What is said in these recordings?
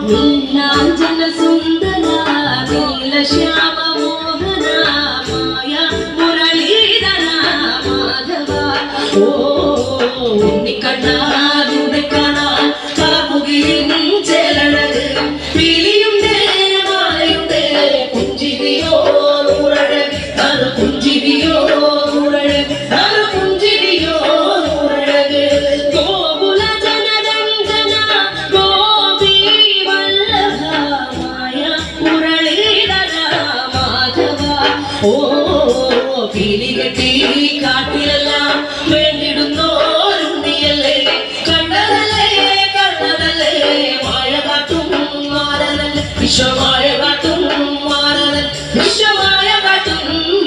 നീലാഞ്ജന സുന്ദര നീലശ്യാമ മോഹന മായ മുരളീധര മാധവ ഓ ഉണ്ണിക്കണ്ണാരുടെ കാണാൻ കാമുകിയും ചേലഴക് പീലിയുണ്ട് മാലയുണ്ട് പുഞ്ചിരിയോ നൂറഴക് അത് പുഞ്ചിരിയോ നൂറഴക് അത് പുഞ്ചിരിയോ നൂറഴക് ഗോകുല ജനരഞ്ജന ഗോപി വല്ലഭ മായ മുരളീധര മാധവ ഓ പീലികെട്ടി കാട്ടിലെല്ലാം വേണ്ടിടുന്നോരുണ്ണിയല്ലേ കണ്ടതല്ലേ കണ്ടതല്ലേ മായ കാട്ടും മാറനല്ലേ വിശ്വമായ കാട്ടും മാറനല്ലേ വിശ്വമായ കാട്ടും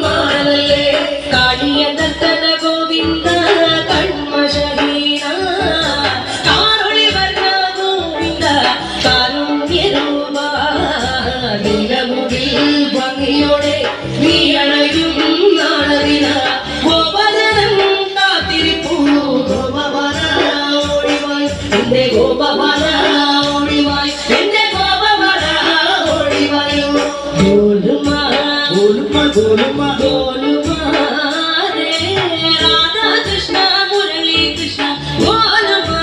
മാറനല്ലേ കാളിയ ദത്തന ഗോവിന്ദ കൺമശഹീന കാരുളി വർണ്ണ ഗോവിന്ദ കാരുണ്യരൂപ നിലമുകിൽ ഭംഗിയോടെ നീ അണയും നാളതിന ഗോപജനം കാത്തിരിപ്പൂ ഗോപവന ഓടിവായി എന്റെ ഗോപവന ഓടിവായി എന്റെ ഗോപവന ഓടിവായോ ഗോലുമാ ഗോലുമാ ഗോലുമാ ഗോലുമാ രേ രാധാ കൃഷ്ണ മുരളി കൃഷ്ണ ഗോലുമാ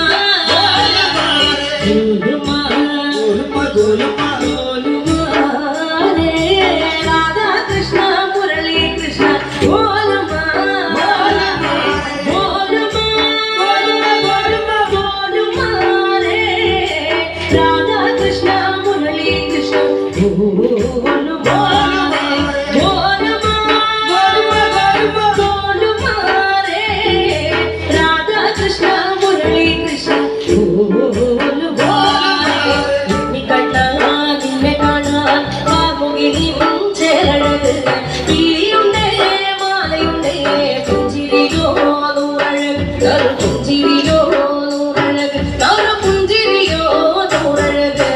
ഗോലുമാ ഗോലുമാ ഗോലുമാ ഗോലുമാ രേ രാധാ കൃഷ്ണ മുരളി കൃഷ്ണ ഗോലുമാ ഗോലുമാ ഗോലുമാ ഗോലുമാ രേ രാധാ കൃഷ്ണ മുരളി കൃഷ്ണ ഗോലുമാ പുഞ്ചിരിയോ നൂറഴക്